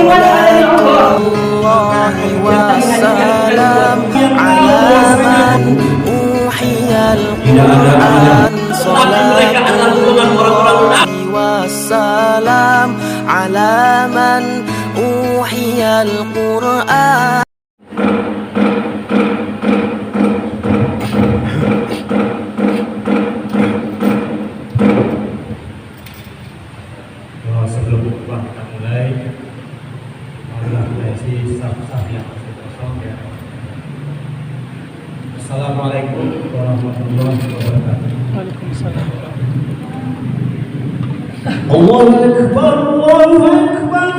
Salatullahi wassalam ala man uhiyal Qur'an. Salatullahi wassalam ala man uhiyal Qur'an. Sebelum kita mulai, marilah kita isi saf-saf yang masih kosong ya. Assalamualaikum warahmatullahi wabarakatuh. Waalaikumsalam. Allahu Akbar, Allahu Akbar.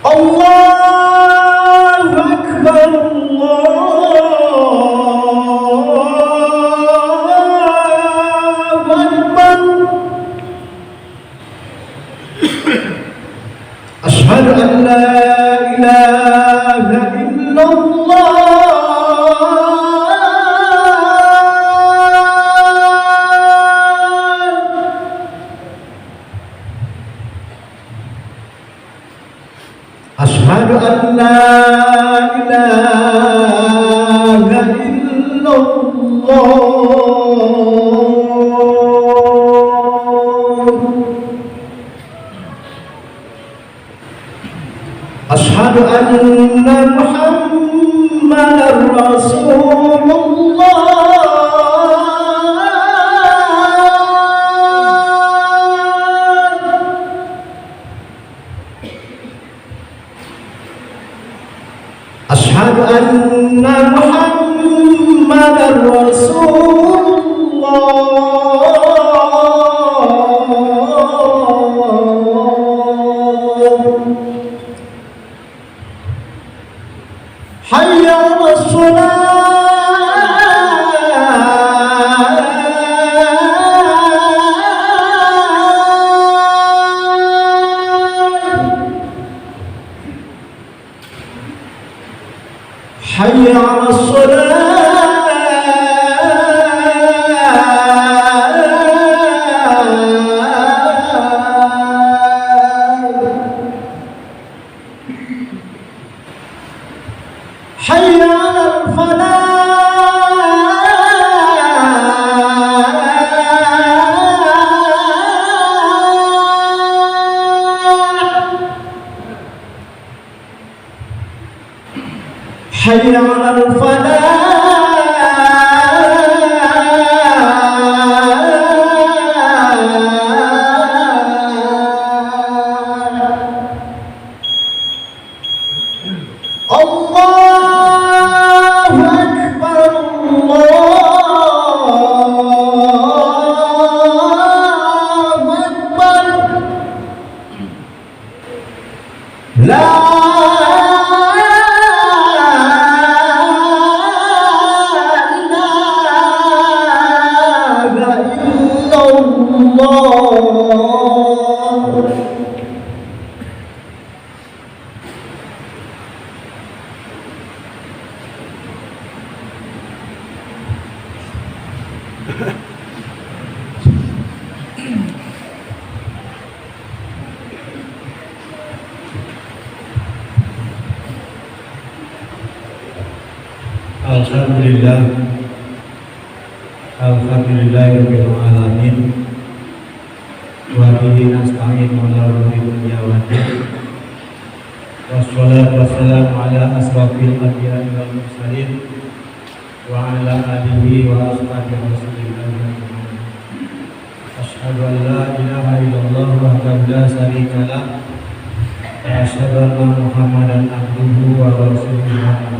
Allahu Akbar, Asyhadu an la ilaha illallah. Asyhadu an la ilaha illallah. Asyhadu anna Muhammadar Rasulullah. Asyhadu anna Muhammadar Rasulullah. Hayya 'alas shalah. Hayya 'alas Hayya 'alal falah. Hayya 'alal falah. Allahu Akbar, Allahu Akbar. La ilaha illallah. Alhamdulillah, alhamdulillahirabbil alamin. Wa bihi nasta'in ala umuri dunya waddin. Wassalatu wassalamu ala asrofil anbiya'i wal mursalin wa ala alihi wa ashabihi rasulillah. Asyhadu an la ilaha illallah wahdahu la syarika lah wa asyhadu anna Muhammadan abduhu wa rasuluhu.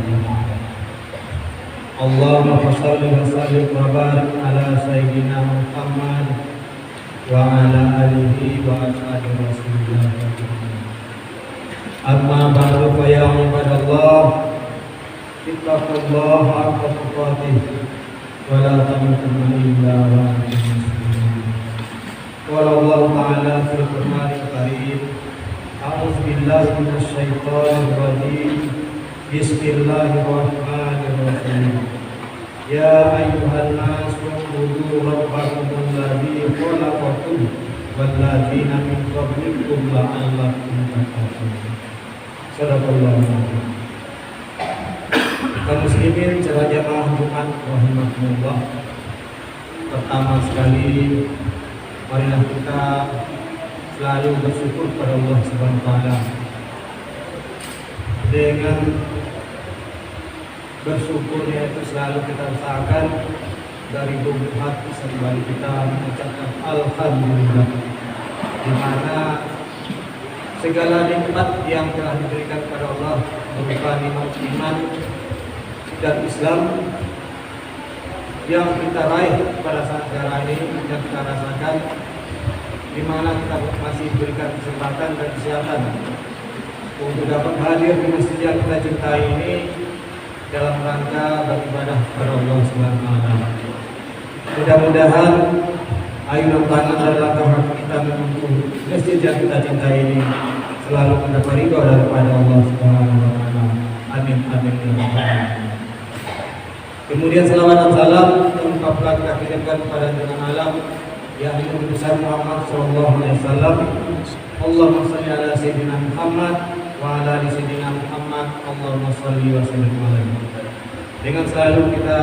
Allahumma shalli wa sallim wa barik ala sayyidina Muhammad wa ala alihi wa ashabihi rasulillah. Amma ba'du fa ya ibadallah, ittaqullaha haqqa tuqatih wa la tamutunna illa wa antum muslimun. Qala Allah ta'ala fil Qur'anil Karim, a'udzu billahi minasy syaithanir rajim. Bismillahirrahmanirrahim. Ya ayyuhan nas ubudu rabbakum alladzi khalaqakum walladzina min qablikum la'allakum tattaqun. Sadaqallahu alazim. Kaum muslimin jamaah Jumat rahimakumullah. Pertama sekali marilah kita selalu bersyukur pada Allah Subhanahu wa taala. Dengan bersyukurnya itu selalu kita usahakan dari lubuk hati sembari kita mengucapkan alhamdulillah, di mana segala nikmat yang telah diberikan kepada Allah berupa nikmat iman dan Islam yang kita raih pada saat sekarang ini dan kita rasakan, di mana kita masih diberikan kesempatan dan kesehatan untuk dapat hadir di masjid yang kita cintai ini dalam rangka beribadah kepada Allah Subhanahu wa taala. Mudah-mudahan ayunan tangan dan langkah kita menuju masjid yang kita cintai ini selalu mendapat ridho daripada Allah Subhanahu wa taala. Amin amin ya rabbal alamin. Kemudian selawat dan salam telah kita kirimkan kepada junjungan alam yakni Nabi besar Muhammad sallallahu alaihi wasallam. Allahumma shalli ala sayyidina Muhammad wa ala ali sayyidina Muhammad. Allahumma shalli wa sallim alaihi. Dengan selalu kita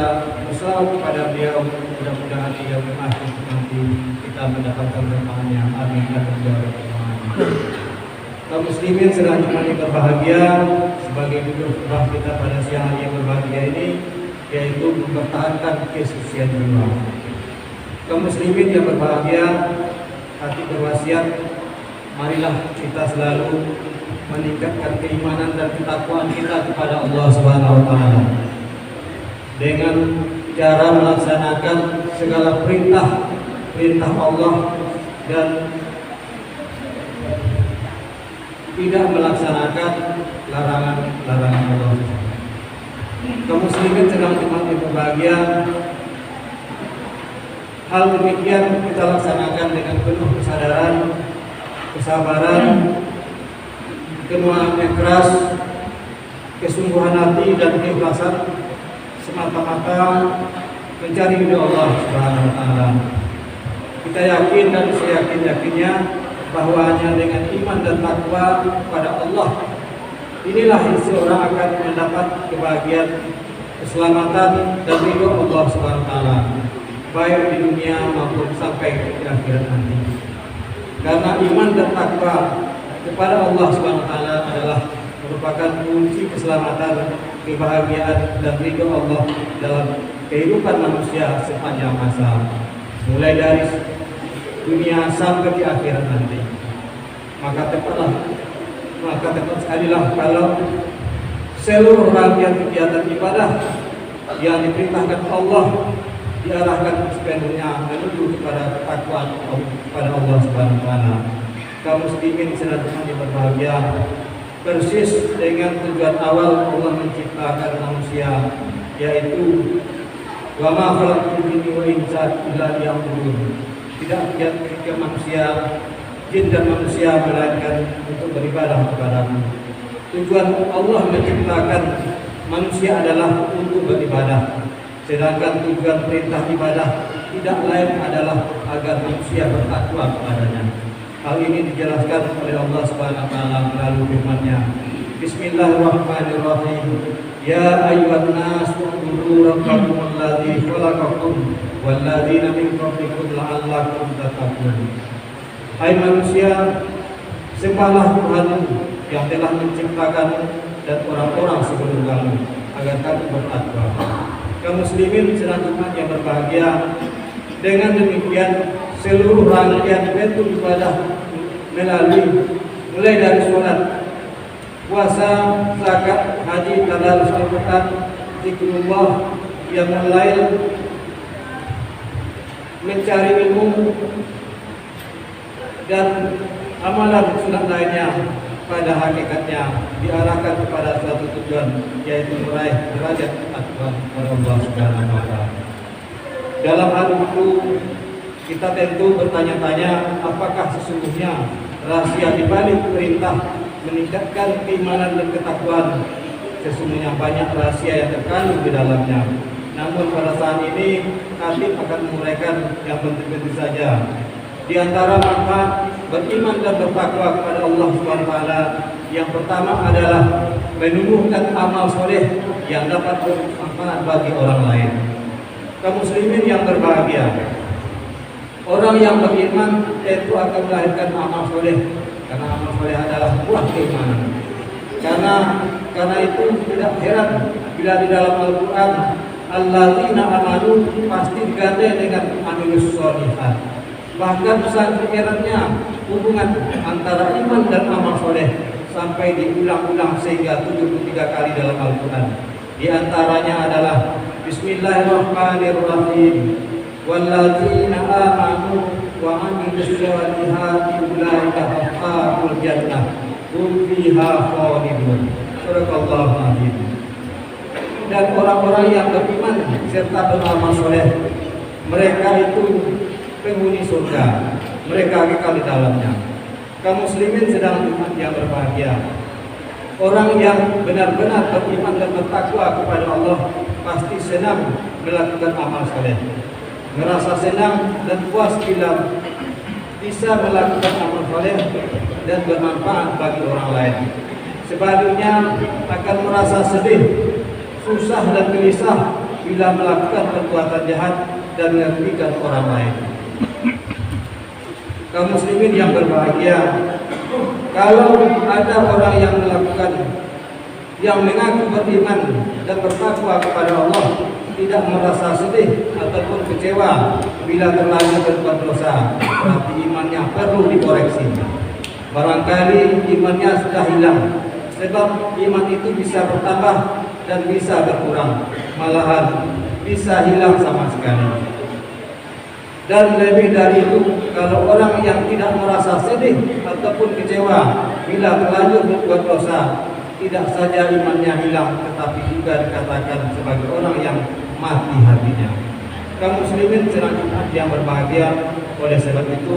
bersalawat kepada beliau, mudah-mudahan di yaumil akhir nanti kita mendapatkan berkahnya. Amin ya rabbal alamin. Kaum muslimin sedang yang berbahagia, sebagai bentuk khutbah kita pada siang hari yang berbahagia ini yaitu mempertahankan kesucian jiwa. Kaum muslimin yang berbahagia, hati berwasiat, marilah kita selalu meningkatkan keimanan dan ketakwaan kita kepada Allah Subhanahu wa taala dengan cara melaksanakan segala perintah Allah dan tidak melaksanakan larangan Allah. Kaum muslimin sedang yang berbahagia, hal demikian kita laksanakan dengan penuh kesadaran, kesabaran, kenuaan yang keras, kesungguhan hati dan keikhlasan, semata-mata mencari ridho Allah Subhanahu wa taala. Kita yakin dan seyakin-yakinnya bahwa hanya dengan iman dan takwa kepada Allah inilah seorang akan mendapat kebahagiaan, keselamatan dan ridho Allah Subhanahu wa taala, baik di dunia maupun sampai di akhirat nanti. Karena iman dan takwa kepada Allah Subhanahu wa taala adalah merupakan kunci keselamatan, kebahagiaan dan ridho Allah dalam kehidupan manusia sepanjang masa, mulai dari dunia sampai di akhirat nanti. Maka tepat sekalilah kalau seluruh rangkaian kegiatan ibadah yang diperintahkan Allah diarahkan sepenuhnya menuju kepada ketakwaan kepada Allah Subhanahu wa taala. Kaum muslimin senantiasa berbahagia persis dengan tujuan awal Allah menciptakan manusia, yaitu wa ma khalaqtul jinna wal insa illa liya'budun. Tidak menciptakan manusia, jin dan manusia melainkan untuk beribadah kepadamu. Tujuan Allah menciptakan manusia adalah untuk beribadah, sedangkan tujuan perintah ibadah tidak lain adalah agar manusia bertakwa kepadanya. Hal ini dijelaskan oleh Allah Subhanahu wa taala melalui firman-Nya. Bismillahirrahmanirrahim. Ya ayyuhan nas u'budu rabbakum alladzi khalaqakum walladzina min qablikum la'allakum tattaqun. Hai manusia, sembahlah Tuhanmu yang telah menciptakan dan orang-orang sebelum kamu agar kamu bertakwa. Kaum muslimin senantiasa yang berbahagia, dengan demikian seluruh rangkaian bentuk ibadah mulai dari sholat, puasa, zakat, haji, tadarus Al-Quran, zikrullah, qiyamul lail, mencari ilmu dan amalan sunat lainnya pada hakikatnya diarahkan kepada suatu tujuan, yaitu meraih derajat takwa kepada Allah Subhanahu wa taala. Dalam hal itu kita tentu bertanya-tanya, apakah sesungguhnya rahasia di balik perintah meningkatkan keimanan dan ketakwaan? Sesungguhnya banyak rahasia yang terkandung di dalamnya. Namun pada saat ini hati akan menguraikan yang penting-penting saja. Di antara manfaat beriman dan bertakwa kepada Allah SWT, yang pertama adalah menumbuhkan amal soleh yang dapat bermanfaat bagi orang lain. Kaum muslimin yang berbahagia, orang yang beriman itu akan melahirkan amal soleh, karena amal soleh adalah buah keimanan. Karena itu tidak heran bila di dalam Al-Quran alladzina amanu pasti digandeng dengan amilus sholihat. Bahkan sangat herannya hubungan antara iman dan amal soleh sampai diulang-ulang sehingga 73 kali dalam Al-Quran. Di antaranya adalah Bismillahirrahmanirrahim. Walladzina amanu wa amilus sholihati ulaika ashabul jannah hum fiha khalidun. Subhanallahu azim. Dan orang-orang yang beriman serta beramal soleh, mereka itu penghuni surga, mereka kekal di dalamnya. Kaum muslimin sedang umat yang berbahagia. Orang yang benar-benar beriman dan bertakwa kepada Allah pasti senang melakukan amal soleh, merasa senang dan puas bila bisa melakukan amal soleh dan bermanfaat bagi orang lain. Sebaliknya akan merasa sedih, susah dan gelisah bila melakukan perbuatan jahat dan merugikan orang lain. Kaum muslimin yang berbahagia, kalau ada orang yang melakukan, yang mengaku beriman dan bertakwa kepada Allah, tidak merasa sedih ataupun kecewa bila terlanjur berbuat dosa, berarti imannya perlu dikoreksi. Barangkali imannya sudah hilang, sebab iman itu bisa bertambah dan bisa berkurang, malahan bisa hilang sama sekali. Dan lebih dari itu, kalau orang yang tidak merasa sedih ataupun kecewa bila terlanjur berbuat dosa, tidak saja imannya hilang, tetapi juga dikatakan sebagai orang yang mati hatinya. Kaum muslimin selanjutnya yang berbahagia, oleh sebab itu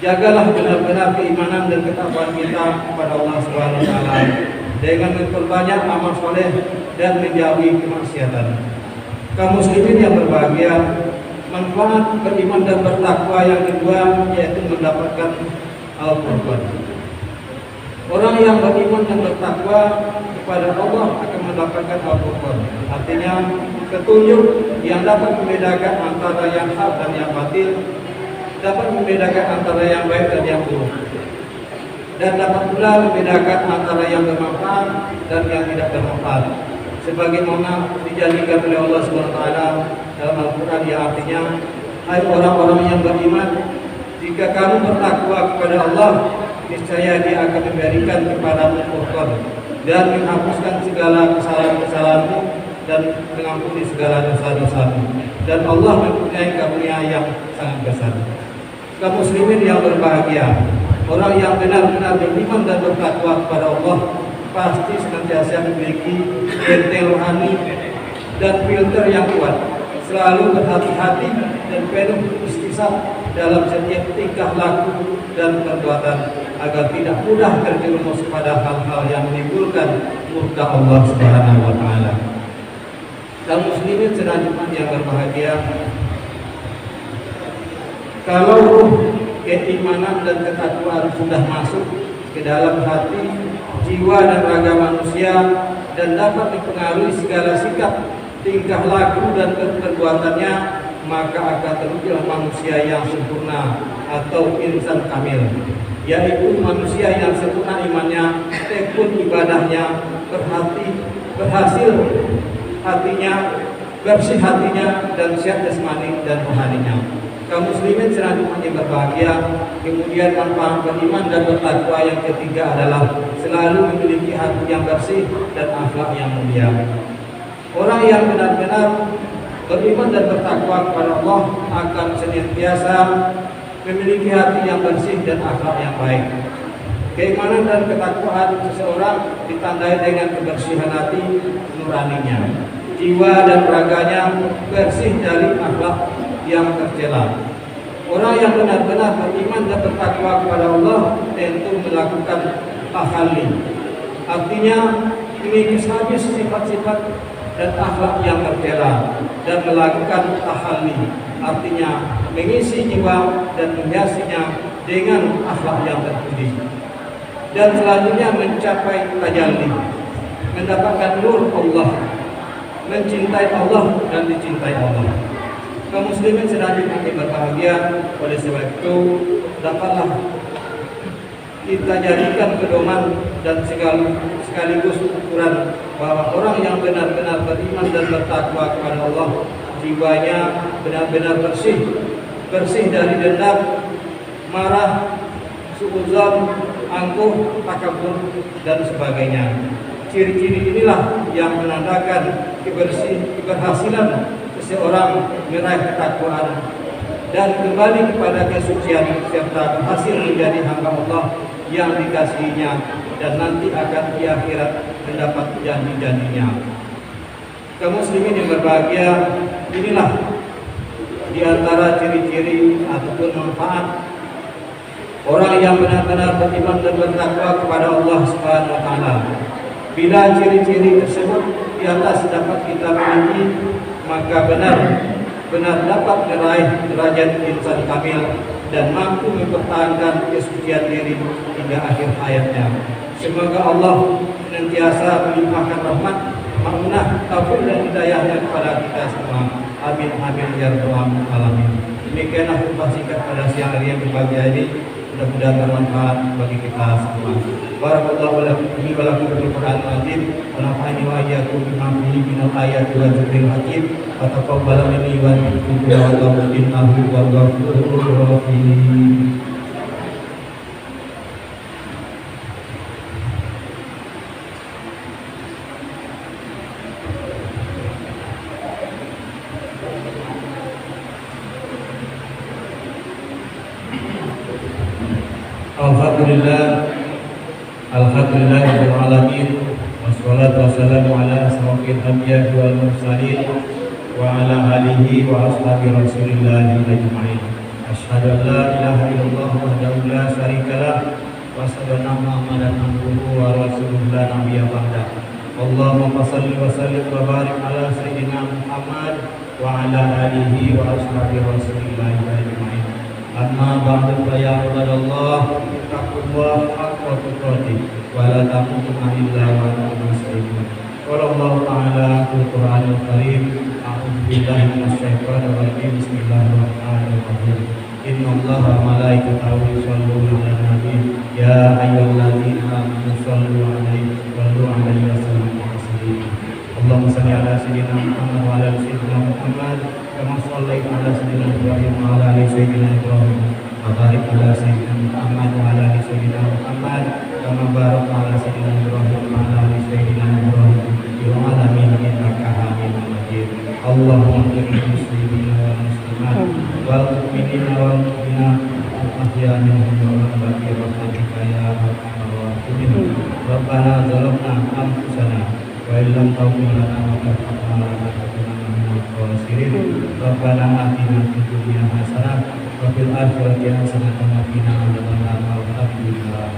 jagalah benar-benar keimanan dan ketakwaan kita kepada Allah SWT dengan memperbanyak amal soleh dan menjauhi kemaksiatan. Kaum muslimin yang berbahagia, manfaat beriman dan bertakwa yang kedua yaitu mendapatkan Al-Qur'an. Orang yang beriman dan bertakwa kepada Allah akan mendapatkan Al-Qur'an. Artinya petunjuk yang dapat membedakan antara yang hak dan yang batil, dapat membedakan antara yang baik dan yang buruk, dan dapat pula membedakan antara yang bermanfaat dan yang tidak bermanfaat, sebagaimana dijanjikan oleh Allah SWT dalam Al-Quran, yang artinya, hai orang-orang yang beriman, jika kamu bertakwa kepada Allah, niscaya Dia akan memberikan kepadamu Al-Qur'an dan menghapuskan segala kesalahan-kesalahanmu dan mengampuni segala dosa-dosamu, dan Allah mempunyai karunia yang sangat besar. Kaum muslimin yang berbahagia, orang yang benar-benar beriman dan bertakwa kepada Allah pasti senantiasa memiliki benteng rohani dan filter yang kuat, selalu berhati-hati dan penuh istisab dalam setiap tingkah laku dan perbuatan agar tidak mudah terjerumus pada hal-hal yang menimbulkan murka Allah Subhanahu wa taala. Kaum muslimin selanjutnya yang berbahagia, kalau ruh keimanan dan ketakwaan sudah masuk ke dalam hati, jiwa dan raga manusia dan dapat dipengaruhi segala sikap, tingkah laku dan perbuatannya, maka akan terwujudlah manusia yang sempurna atau insan kamil, yaitu manusia yang sempurna imannya, tekun ibadahnya, berhasil hatinya, bersih hatinya, dan sehat jasmani dan rohaninya. Kaum muslimin selanjutnya berbahagia, kemudian manfaat beriman dan bertakwa yang ketiga adalah selalu memiliki hati yang bersih dan akhlak yang mulia. Orang yang benar-benar beriman dan bertakwa kepada Allah akan senantiasa memiliki hati yang bersih dan akhlak yang baik. Keimanan dan ketakwaan seseorang ditandai dengan kebersihan hati nuraninya, jiwa dan raganya bersih dari akhlak yang tercela. Orang yang benar-benar beriman dan bertakwa kepada Allah tentu melakukan tahalli, artinya mengikis habis sifat-sifat dan akhlak yang tercela, dan melakukan tahalli, artinya mengisi jiwa dan menghiasinya dengan akhlak yang terpuji. Dan selanjutnya mencapai tajalli, mendapatkan nur Allah, mencintai Allah dan dicintai Allah. Kaum muslimin selanjutnya yang berbahagia, oleh sebab itu dapatlah kita jadikan pedoman dan sekaligus ukuran bahwa orang yang benar-benar beriman dan bertakwa kepada Allah, jiwanya benar-benar bersih dari dendam, marah, suudzon, angkuh, takabur dan sebagainya. Ciri-ciri inilah yang menandakan keberhasilan seseorang meraih ketakwaan dan kembali kepada kesucian serta berhasil menjadi hamba Allah yang dikasihinya dan nanti akan di akhirat mendapat janji-janjinya. Kaum muslimin yang berbahagia, inilah di antara ciri-ciri ataupun manfaat orang yang benar-benar beriman dan bertakwa kepada Allah Subhanahu wa taala. Bila ciri-ciri tersebut di atas dapat kita miliki, maka benar dapat meraih derajat insan kamil dan mampu mempertahankan kesucian diri hingga akhir hayatnya. Semoga Allah senantiasa melimpahkan rahmat, maghfirah, taufik dan hidayahnya kepada kita semua. Amin amin ya rabbal alamin. Demikianlah khutbah singkat pada siang hari yang berbahagia ini. Mudah-mudahan bermanfaat bagi kita semua. Barakallahu lakum wa lakum bil Qur'anil azim wa nafa'ani wa iyyakum bima fihi minal ayati wa dzikril hakim wa taqabbal minni wa minkum ya Allah innahu huwal ghafurur rahim. Alhamdulillahirabbil alamin wassalatu wassalamu ala asrofil anbiya'i wal mursalin wa ala alihi wa ashabi Rasulillah ajma'in. Asyhadu an la ilaha illallah wahdahu la syarikalah wa asyhadu anna Muhammadan abduhu wa rasuluhu la nabiyya ba'da. Allahumma shalli wa sallim wa barik ala sayyidina Muhammad wa ala alihi wa ashabi Rasulillah ajma'in. Amma ba'du fa ya ibadallah taqullah haqqa tuqatih wa la tamutunna illa wa antum muslimun. Qala Allah ta'ala fil Qur'anil Karim, a'udzu billahi minasy syaithanir rajim. Bismillahirrahmanirrahim. Innallaha wa malaikatahu yusholluna 'alan nabi ya ayyuhalladzina amanu shollu 'alaihi wa sallimu taslima. Allahumma shalli 'ala sayyidina Muhammad wa 'ala sayyidina Muhammad kama shallaita 'ala sayyidina Ibrahim wa 'ala ali sayyidina Ibrahim wa barik 'ala sayyidina Muhammad wa 'ala ali sayyidina Muhammad kama barakta 'ala sayyidina Ibrahim wa 'ala ali sayyidina Ibrahim fil 'alamin innaka Hamidum Majid. Allahumma ighfir muslimina wal muslimat wal mu'minina wal mu'minat al-ahya'i minhum wa al-amwat bi rahmatika ya arhamar rahimin. Rabbana zalamna anfusana wa illam taghfir lana wa tarhamna lanakunanna minal khasirin. Rabbana atina fid dunya hasanah wa fil akhirati hasanah wa qina adzabannar. Alhamdulillah.